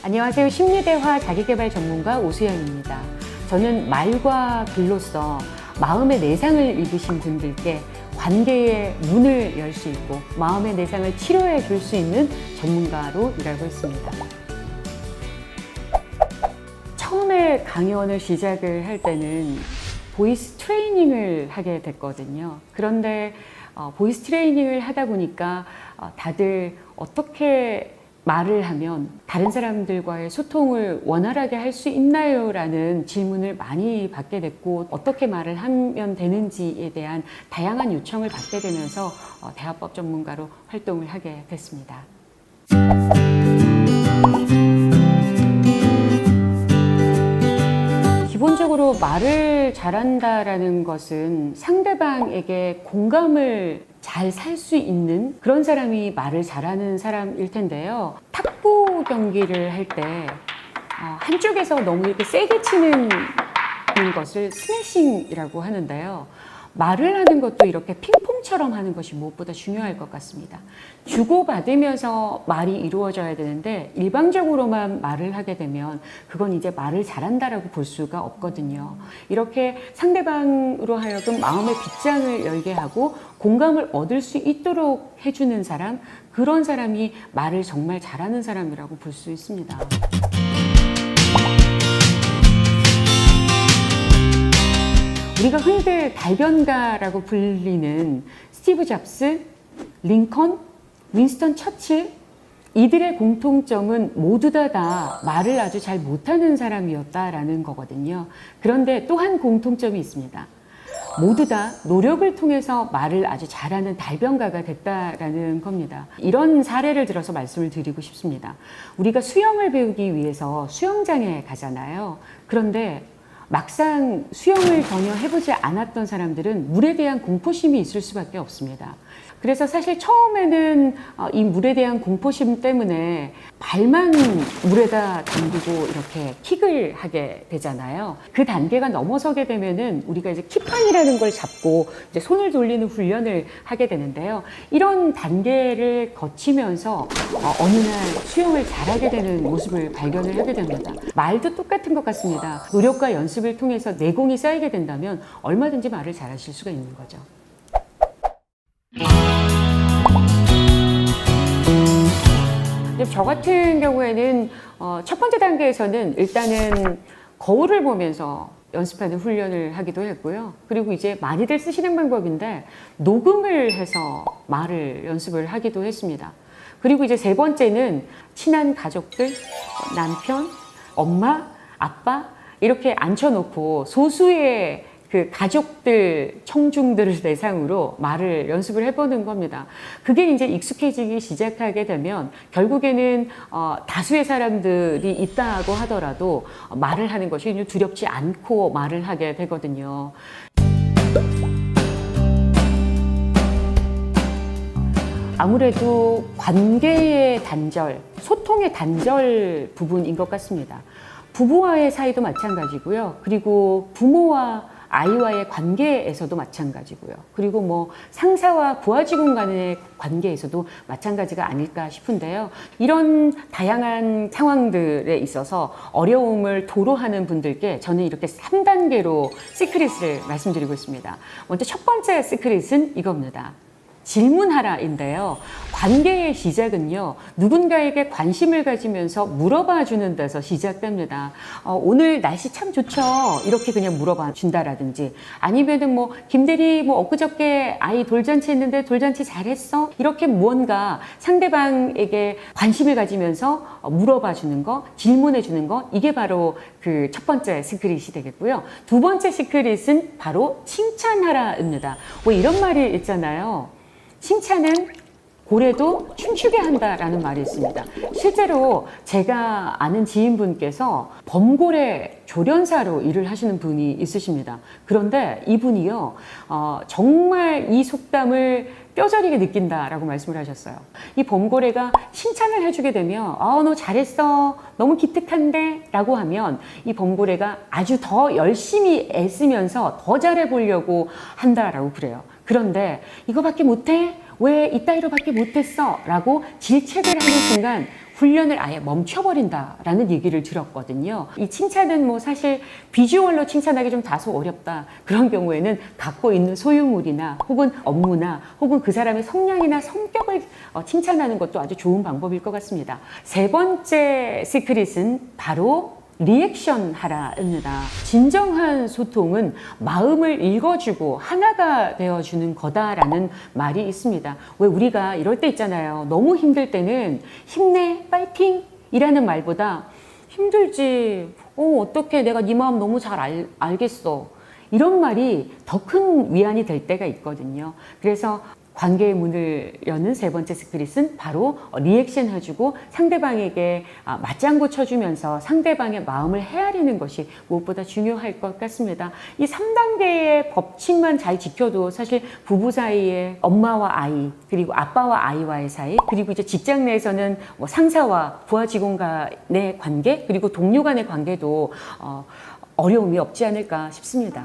안녕하세요. 심리대화 자기계발 전문가 오수연입니다. 저는 말과 글로써 마음의 내상을 입으신 분들께 관계의 문을 열 수 있고 마음의 내상을 치료해 줄 수 있는 전문가로 일하고 있습니다. 처음에 강연을 시작을 할 때는 보이스 트레이닝을 하게 됐거든요. 그런데 보이스 트레이닝을 하다 보니까 다들 어떻게 말을 하면 다른 사람들과의 소통을 원활하게 할 수 있나요? 라는 질문을 많이 받게 됐고, 어떻게 말을 하면 되는지에 대한 다양한 요청을 받게 되면서 대화법 전문가로 활동을 하게 됐습니다. 기본적으로 말을 잘한다라는 것은 상대방에게 공감을 잘 살 수 있는 그런 사람이 말을 잘하는 사람일 텐데요. 탁구 경기를 할 때 한쪽에서 너무 이렇게 세게 치는 것을 스매싱이라고 하는데요. 말을 하는 것도 이렇게 핑퐁처럼 하는 것이 무엇보다 중요할 것 같습니다. 주고받으면서 말이 이루어져야 되는데 일방적으로만 말을 하게 되면 그건 이제 말을 잘한다라고 볼 수가 없거든요. 이렇게 상대방으로 하여금 마음의 빗장을 열게 하고 공감을 얻을 수 있도록 해주는 사람, 그런 사람이 말을 정말 잘하는 사람이라고 볼 수 있습니다. 우리가 흔히들 달변가라고 불리는 스티브 잡스, 링컨, 윈스턴 처칠, 이들의 공통점은 모두 다 말을 아주 잘 못하는 사람이었다라는 거거든요. 그런데 또 한 공통점이 있습니다. 모두 다 노력을 통해서 말을 아주 잘하는 달변가가 됐다라는 겁니다. 이런 사례를 들어서 말씀을 드리고 싶습니다. 우리가 수영을 배우기 위해서 수영장에 가잖아요. 그런데 막상 수영을 전혀 해보지 않았던 사람들은 물에 대한 공포심이 있을 수밖에 없습니다. 그래서 사실 처음에는 이 물에 대한 공포심 때문에 발만 물에다 담그고 이렇게 킥을 하게 되잖아요. 그 단계가 넘어서게 되면은 우리가 이제 킥판이라는 걸 잡고 이제 손을 돌리는 훈련을 하게 되는데요. 이런 단계를 거치면서 어느 날 수영을 잘하게 되는 모습을 발견을 하게 됩니다. 말도 똑같은 것 같습니다. 노력과 연습을 통해서 내공이 쌓이게 된다면 얼마든지 말을 잘하실 수가 있는 거죠. 저 같은 경우에는 첫 번째 단계에서는 일단은 거울을 보면서 연습하는 훈련을 하기도 했고요. 그리고 이제 많이들 쓰시는 방법인데 녹음을 해서 말을 연습을 하기도 했습니다. 그리고 이제 세 번째는 친한 가족들, 남편, 엄마, 아빠 이렇게 앉혀놓고 소수의 그 가족들, 청중들을 대상으로 말을 연습을 해보는 겁니다. 그게 이제 익숙해지기 시작하게 되면 결국에는 다수의 사람들이 있다고 하더라도 말을 하는 것이 두렵지 않고 말을 하게 되거든요. 아무래도 관계의 단절, 소통의 단절 부분인 것 같습니다. 부부와의 사이도 마찬가지고요. 그리고 부모와 아이와의 관계에서도 마찬가지고요. 그리고 뭐 상사와 부하 직원 간의 관계에서도 마찬가지가 아닐까 싶은데요. 이런 다양한 상황들에 있어서 어려움을 토로하는 분들께 저는 이렇게 3단계로 시크릿을 말씀드리고 있습니다. 먼저 첫 번째 시크릿은 이겁니다. 질문하라인데요. 관계의 시작은요, 누군가에게 관심을 가지면서 물어봐 주는 데서 시작됩니다. 오늘 날씨 참 좋죠? 이렇게 그냥 물어봐 준다라든지, 아니면은 뭐, 김대리 뭐 엊그저께 아이 돌잔치 했는데 돌잔치 잘했어? 이렇게 무언가 상대방에게 관심을 가지면서 물어봐 주는 거, 질문해 주는 거, 이게 바로 그 첫 번째 시크릿이 되겠고요. 두 번째 시크릿은 바로 칭찬하라입니다. 뭐 이런 말이 있잖아요. 칭찬은 고래도 춤추게 한다라는 말이 있습니다. 실제로 제가 아는 지인분께서 범고래 조련사로 일을 하시는 분이 있으십니다. 그런데 이분이요, 정말 이 속담을 뼈저리게 느낀다라고 말씀을 하셨어요. 이 범고래가 칭찬을 해주게 되면 너 잘했어, 너무 기특한데 라고 하면 이 범고래가 아주 더 열심히 애쓰면서 더 잘해보려고 한다라고 그래요. 그런데 이거밖에 못해? 왜 이따위로밖에 못했어? 라고 질책을 하는 순간 훈련을 아예 멈춰버린다라는 얘기를 들었거든요. 이 칭찬은 뭐 사실 비주얼로 칭찬하기 좀 다소 어렵다. 그런 경우에는 갖고 있는 소유물이나 혹은 업무나 혹은 그 사람의 성향이나 성격을 칭찬하는 것도 아주 좋은 방법일 것 같습니다. 세 번째 시크릿은 바로 리액션 하라입니다. 진정한 소통은 마음을 읽어주고 하나가 되어주는 거다라는 말이 있습니다. 왜 우리가 이럴 때 있잖아요. 너무 힘들 때는 힘내, 파이팅! 이라는 말보다 힘들지, 어떡해, 내가 네 마음 너무 잘 알겠어. 이런 말이 더 큰 위안이 될 때가 있거든요. 그래서 관계의 문을 여는 세 번째 스크릿은 바로 리액션 해주고 상대방에게 맞장구 쳐주면서 상대방의 마음을 헤아리는 것이 무엇보다 중요할 것 같습니다. 이 3단계의 법칙만 잘 지켜도 사실 부부 사이에 엄마와 아이, 그리고 아빠와 아이와의 사이, 그리고 이제 직장 내에서는 뭐 상사와 부하 직원 간의 관계, 그리고 동료 간의 관계도 어려움이 없지 않을까 싶습니다.